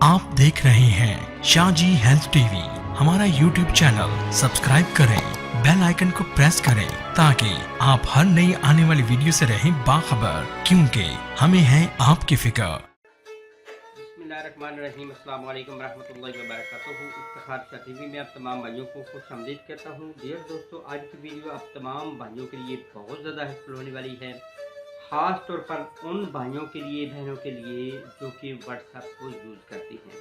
आप देख रहे हैं शाहजी हेल्थ टीवी। हमारा यूट्यूब चैनल सब्सक्राइब करें, बेल आइकन को प्रेस करें ताकि आप हर नई आने वाली वीडियो से रहें बाखबर, क्योंकि हमें है आपकी फिक्र। बिस्मिल्लाहिर्रहमानिर्रहीम, अस्सलाम वालेकुम रहमतुल्लाहि व बरकातुहू। इफ्तिखार शाह टीवी में आप तमाम भाइयों को खुशामदीद कहता हूँ। डियर दोस्तों, आज की वीडियो आप तमाम भाइयों के लिए बहुत ज़्यादा हेल्पफुल होने वाली है, ख़ास तौर पर उन भाइयों के लिए, बहनों के लिए जो कि व्हाट्सएप को यूज़ करती हैं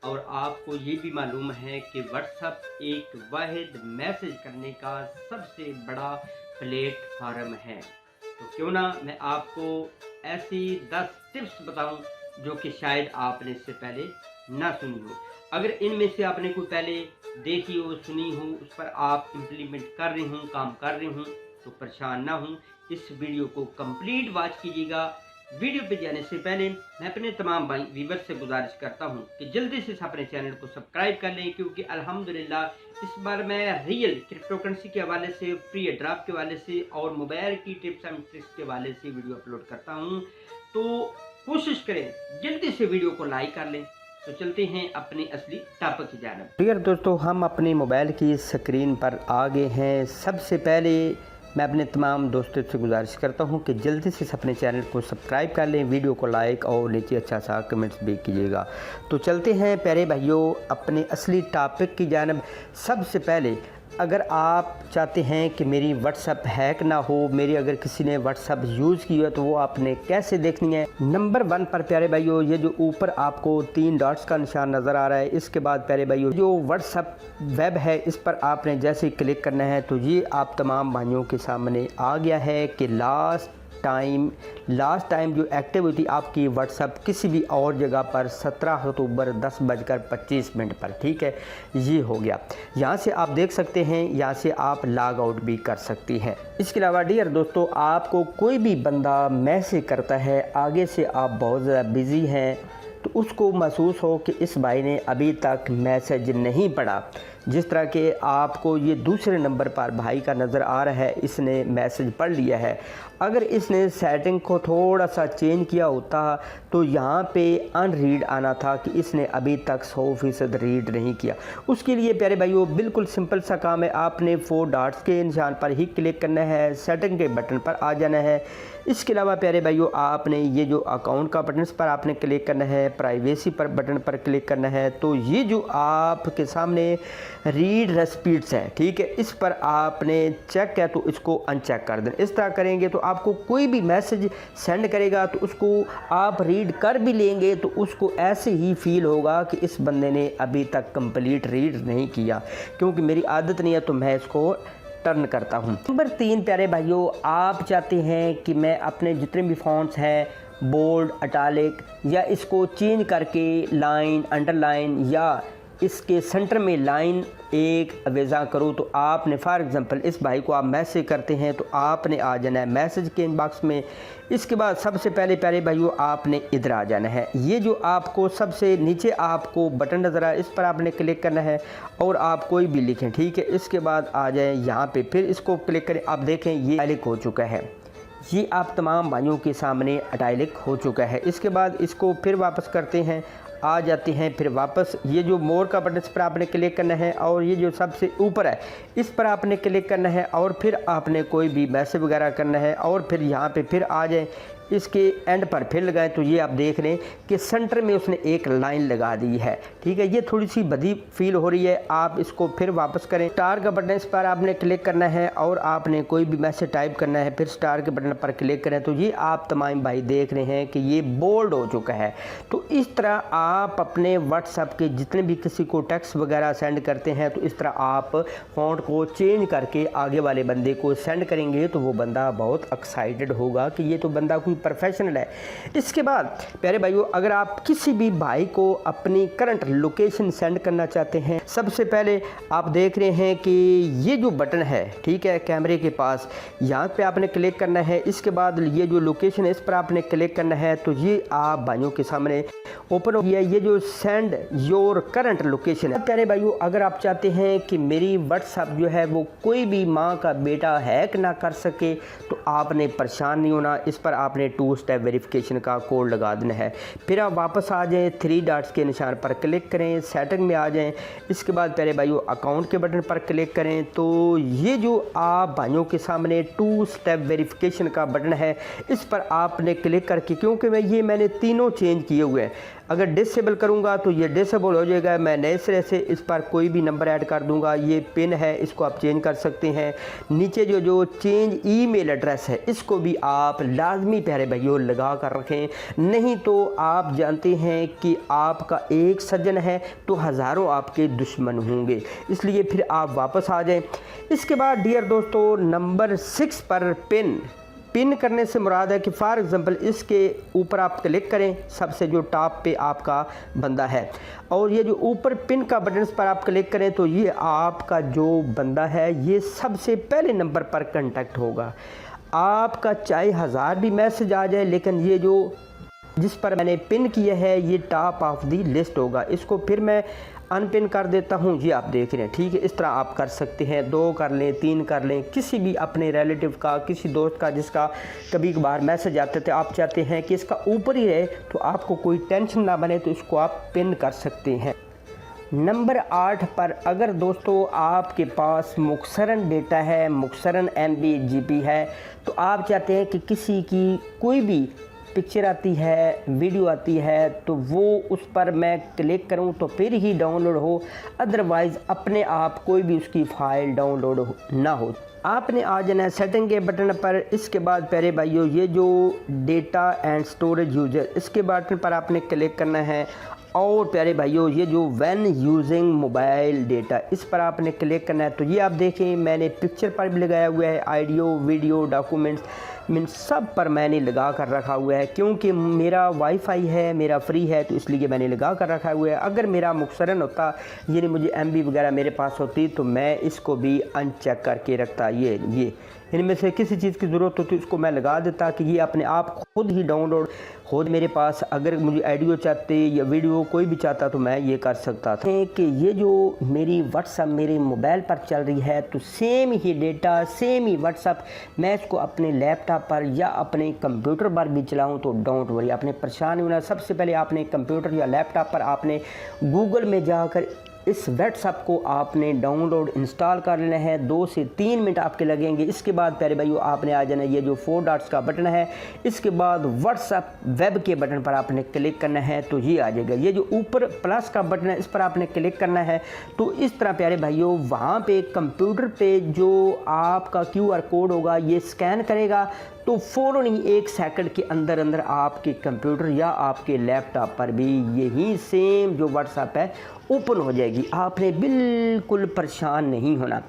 और आपको ये भी मालूम है कि व्हाट्सएप एक वाहिद मैसेज करने का सबसे बड़ा प्लेटफार्म है। तो क्यों ना मैं आपको ऐसी 10 टिप्स बताऊं जो कि शायद आपने इससे पहले ना सुनी हो। अगर इनमें से आपने कोई पहले देखी हो, सुनी हो, उस पर आप इम्प्लीमेंट कर रहे हों, काम कर रहे हों, तो परेशान ना हों, इस वीडियो को कंप्लीट वॉच कीजिएगा। वीडियो पे जाने से पहले मैं अपने तमाम भाई व्यूअर्स से गुजारिश करता हूं कि जल्दी से अपने चैनल को सब्सक्राइब कर लें, क्योंकि अल्हम्दुलिल्लाह इस बार मैं रियल क्रिप्टोकरेंसी के हवाले से, फ्री ड्राफ्ट के हवाले से और मोबाइल की टिप्स एंड ट्रिक्स के हवाले से वीडियो अपलोड करता हूं। तो कोशिश करें जल्दी से वीडियो को लाइक कर लें। तो चलते हैं अपनी असली टॉपिक की जानिब। डियर दोस्तों, हम अपने मोबाइल की स्क्रीन पर आ गए हैं। सबसे पहले मैं अपने तमाम दोस्तों से गुजारिश करता हूं कि जल्दी से अपने चैनल को सब्सक्राइब कर लें, वीडियो को लाइक और नीचे अच्छा सा कमेंट्स भी कीजिएगा। तो चलते हैं प्यारे भाइयों अपने असली टॉपिक की जानिब। सबसे पहले अगर आप चाहते हैं कि मेरी व्हाट्सएप हैक ना हो, मेरी अगर किसी ने व्हाट्सएप यूज़ की है तो वो आपने कैसे देखनी है। नंबर 1 पर प्यारे भाइयों, ये जो ऊपर आपको 3 डॉट्स का निशान नज़र आ रहा है, इसके बाद प्यारे भाइयों जो व्हाट्सएप वेब है, इस पर आपने जैसे ही क्लिक करना है तो ये आप तमाम भाइयों के सामने आ गया है कि लास्ट टाइम जो एक्टिव हुई थी आपकी व्हाट्सएप किसी भी और जगह पर 17 अक्टूबर 10:25 पर, ठीक है, ये हो गया। यहाँ से आप देख सकते हैं, यहाँ से आप लॉग आउट भी कर सकती हैं। इसके अलावा डियर दोस्तों, आपको कोई भी बंदा मैसेज करता है, आगे से आप बहुत ज़्यादा बिज़ी हैं, तो उसको महसूस हो कि इस भाई ने अभी तक मैसेज नहीं पढ़ा, जिस तरह के आपको ये दूसरे नंबर पर भाई का नज़र आ रहा है, इसने मैसेज पढ़ लिया है। अगर इसने सेटिंग को थोड़ा सा चेंज किया होता तो यहाँ पे अनरीड आना था कि इसने अभी तक 100% रीड नहीं किया। उसके लिए प्यारे भाइयों बिल्कुल सिंपल सा काम है, आपने 4 डॉट्स के निशान पर ही क्लिक करना है, सेटिंग के बटन पर आ जाना है। इसके अलावा प्यारे भाइयों आपने ये जो अकाउंट का बटन, इस पर आपने क्लिक करना है, प्राइवेसी पर बटन पर क्लिक करना है। तो ये जो आपके सामने रीड रेस्पीड्स है, ठीक है, इस पर आपने चेक है तो इसको अनचेक कर दें। इस तरह करेंगे तो आपको कोई भी मैसेज सेंड करेगा तो उसको आप रीड कर भी लेंगे तो उसको ऐसे ही फील होगा कि इस बंदे ने अभी तक कंप्लीट रीड नहीं किया। क्योंकि मेरी आदत नहीं है तो मैं इसको टर्न करता हूँ। नंबर 3 प्यारे भाइयों, आप चाहते हैं कि मैं अपने जितने भी फॉन्ट्स हैं, बोल्ड, इटैलिक, या इसको चेंज करके लाइन, अंडरलाइन या इसके सेंटर में लाइन एक अवेज़ा करूँ, तो आपने फॉर एग्ज़ाम्पल इस भाई को आप मैसेज करते हैं तो आपने आ जाना है मैसेज के इनबॉक्स में। इसके बाद सबसे पहले प्यारे भाइयों आपने इधर आ जाना है, ये जो आपको सबसे नीचे आपको बटन नज़र आए, इस पर आपने क्लिक करना है और आप कोई भी लिखें, ठीक है। इसके बाद आ जाए यहाँ पे, फिर इसको क्लिक करें, आप देखें ये इटैलिक हो चुका है, ये आप तमाम भाइयों के सामने इटैलिक हो चुका है। इसके बाद इसको फिर वापस करते हैं, आ जाते हैं, फिर वापस ये जो मोर का बटन, इस पर आपने क्लिक करना है और ये जो सबसे ऊपर है इस पर आपने क्लिक करना है और फिर आपने कोई भी मैसेज वगैरह करना है और फिर यहाँ पे फिर आ जाए, इसके एंड पर फिर लगाएं तो ये आप देख रहे हैं कि सेंटर में उसने एक लाइन लगा दी है, ठीक है। ये थोड़ी सी बदी फील हो रही है, आप इसको फिर वापस करें, स्टार का बटन, इस पर आपने क्लिक करना है और आपने कोई भी मैसेज टाइप करना है, फिर स्टार के बटन पर क्लिक करें तो ये आप तमाम भाई देख रहे हैं कि ये बोल्ड हो चुका है। तो इस तरह आप अपने व्हाट्सएप के जितने भी किसी को टेक्स्ट वगैरह सेंड करते हैं तो इस तरह आप फ़ॉन्ट को चेंज करके आगे वाले बंदे को सेंड करेंगे तो वो बंदा बहुत एक्साइटेड होगा कि ये तो बंदा कोई प्रोफेशनल है। इसके बाद प्यारे भाइयों अगर आप किसी भी भाई को अपनी करंट लोकेशन सेंड करना चाहते हैं, सबसे पहले आप देख रहे हैं कि ये जो बटन है, ठीक है, कैमरे के पास, यहाँ पे आपने क्लिक करना है। इसके बाद ये जो लोकेशन है इस पर आपने क्लिक करना है तो ये आप भाइयों के सामने ओपन हो गया ये जो सेंड योर करंट लोकेशन है। प्यारे भाइयों अगर आप चाहते हैं कि मेरी व्हाट्सएप जो है वो कोई भी माँ का बेटा हैक ना कर सके तो आपने परेशान नहीं होना, इस पर आपने आपने 2 स्टेप वेरिफिकेशन का कोड लगा देना है। फिर आप वापस आ जाएं, 3 डॉट्स के निशान पर क्लिक करें, सेटिंग में आ जाएं। इसके बाद प्यारे भाइयों अकाउंट के बटन पर क्लिक करें। तो ये जो आप भाइयों के सामने 2 स्टेप वेरिफिकेशन का बटन है, इस पर आपने क्लिक करके, क्योंकि मैंने तीनों चेंज किए हुए हैं, अगर डिसेबल करूंगा तो ये डिसेबल हो जाएगा। मैं नए सिरे से इस पर कोई भी नंबर ऐड कर दूंगा। ये पिन है, इसको आप चेंज कर सकते हैं। नीचे जो चेंज ईमेल एड्रेस है, इसको भी आप लाजमी प्यारे भाइयों लगा कर रखें, नहीं तो आप जानते हैं कि आपका एक सज्जन है तो हज़ारों आपके दुश्मन होंगे, इसलिए फिर आप वापस आ जाएं। इसके बाद डियर दोस्तों नंबर 6 पर पिन करने से मुराद है कि फॉर एग्ज़ाम्पल इसके ऊपर आप क्लिक करें, सबसे जो टॉप पे आपका बंदा है, और ये जो ऊपर पिन का बटन पर आप क्लिक करें तो ये आपका जो बंदा है ये सबसे पहले नंबर पर कांटेक्ट होगा। आपका चाहे 1000 भी मैसेज आ जाए, लेकिन ये जो जिस पर मैंने पिन किया है ये टॉप ऑफ दी लिस्ट होगा। इसको फिर मैं अनपिन कर देता हूँ, ये आप देख रहे हैं, ठीक है। इस तरह आप कर सकते हैं, 2 कर लें, 3 कर लें, किसी भी अपने रिलेटिव का, किसी दोस्त का जिसका कभी कभार मैसेज आते थे, आप चाहते हैं कि इसका ऊपर ही रहे तो आपको कोई टेंशन ना बने, तो इसको आप पिन कर सकते हैं। नंबर 8 पर अगर दोस्तों आपके पास मुख्तसरन डेटा है, मुख्तसरन MB GB है, तो आप चाहते हैं कि किसी की कोई भी पिक्चर आती है, वीडियो आती है, तो वो उस पर मैं क्लिक करूं तो फिर ही डाउनलोड हो, अदरवाइज़ अपने आप कोई भी उसकी फ़ाइल डाउनलोड ना हो। आपने आ जाना है सेटिंग के बटन पर। इसके बाद प्यारे भाइयों ये जो डेटा एंड स्टोरेज यूजर, इसके बटन पर आपने क्लिक करना है, और प्यारे भाइयों ये जो व्हेन यूजिंग मोबाइल डेटा, इस पर आपने क्लिक करना है। तो ये आप देखें मैंने पिक्चर पर भी लगाया हुआ है, ऑडियो वीडियो डॉक्यूमेंट्स सब पर मैंने लगा कर रखा हुआ है, क्योंकि मेरा वाईफाई है, मेरा फ्री है, तो इसलिए मैंने लगा कर रखा हुआ है। अगर मेरा मुख्तसरन होता, यानी मुझे MB वगैरह मेरे पास होती, तो मैं इसको भी अनचेक करके रखता। ये इनमें से किसी चीज़ की ज़रूरत होती उसको मैं लगा देता कि ये अपने आप खुद ही डाउनलोड हो मेरे पास। अगर मुझे ऑडियो चाहते या वीडियो कोई भी चाहता तो मैं ये कर सकता था। कि ये जो मेरी व्हाट्सअप मेरे मोबाइल पर चल रही है, तो सेम ही डेटा, सेम ही व्हाट्सअप मैं इसको अपने लैपटॉप पर या अपने कंप्यूटर पर भी चलाऊँ तो डोंट वरी, आपने परेशान होना। सबसे पहले आपने कंप्यूटर या लैपटॉप पर आपने गूगल में जाकर इस व्हाट्सअप को आपने डाउनलोड इंस्टॉल कर लेना है। 2 से 3 मिनट आपके लगेंगे। इसके बाद प्यारे भाइयों आपने आ जाना, ये जो 4 डॉट्स का बटन है, इसके बाद व्हाट्सअप वेब के बटन पर आपने क्लिक करना है, तो ये आ जाएगा। ये जो ऊपर प्लस का बटन है, इस पर आपने क्लिक करना है। तो इस तरह प्यारे भाइयों वहाँ पे कंप्यूटर पे जो आपका QR कोड होगा ये स्कैन करेगा, तो फ़ौरन ही 1 सेकंड के अंदर आपके कंप्यूटर या आपके लैपटॉप पर भी यही सेम जो व्हाट्सएप है ओपन हो जाएगी। आपने बिल्कुल परेशान नहीं होना।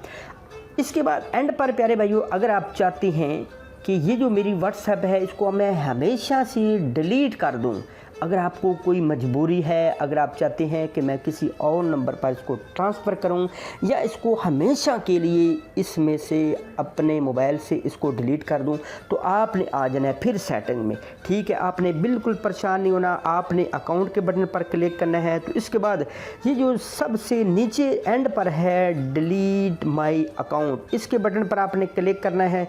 इसके बाद एंड पर प्यारे भाइयों अगर आप चाहते हैं कि ये जो मेरी व्हाट्सएप है इसको मैं हमेशा से डिलीट कर दूं, अगर आपको कोई मजबूरी है, अगर आप चाहते हैं कि मैं किसी और नंबर पर इसको ट्रांसफ़र करूं या इसको हमेशा के लिए इसमें से अपने मोबाइल से इसको डिलीट कर दूं, तो आपने आ जाना है फिर सेटिंग में, ठीक है। आपने बिल्कुल परेशान नहीं होना। आपने अकाउंट के बटन पर क्लिक करना है। तो इसके बाद ये जो सबसे नीचे एंड पर है डिलीट माई अकाउंट, इसके बटन पर आपने क्लिक करना है,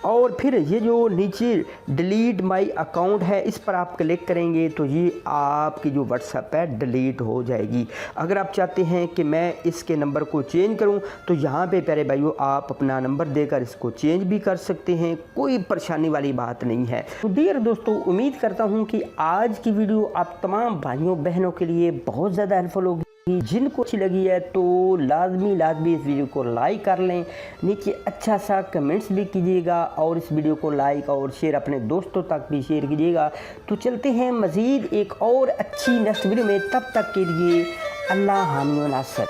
और फिर ये जो नीचे डिलीट माई अकाउंट है इस पर आप क्लिक करेंगे तो ये आपकी जो व्हाट्सएप है डिलीट हो जाएगी। अगर आप चाहते हैं कि मैं इसके नंबर को चेंज करूं, तो यहाँ पे प्यारे भाइयों आप अपना नंबर देकर इसको चेंज भी कर सकते हैं, कोई परेशानी वाली बात नहीं है। तो डियर दोस्तों उम्मीद करता हूं कि आज की वीडियो आप तमाम भाइयों बहनों के लिए बहुत ज़्यादा हेल्पफुल होगी। जिनको अच्छी लगी है तो लाजमी इस वीडियो को लाइक कर लें, नीचे अच्छा सा कमेंट्स भी कीजिएगा, और इस वीडियो को लाइक और शेयर अपने दोस्तों तक भी शेयर कीजिएगा। तो चलते हैं मज़ीद एक और अच्छी नेक्स्ट वीडियो में, तब तक के लिए अल्लाह हामी व नासर।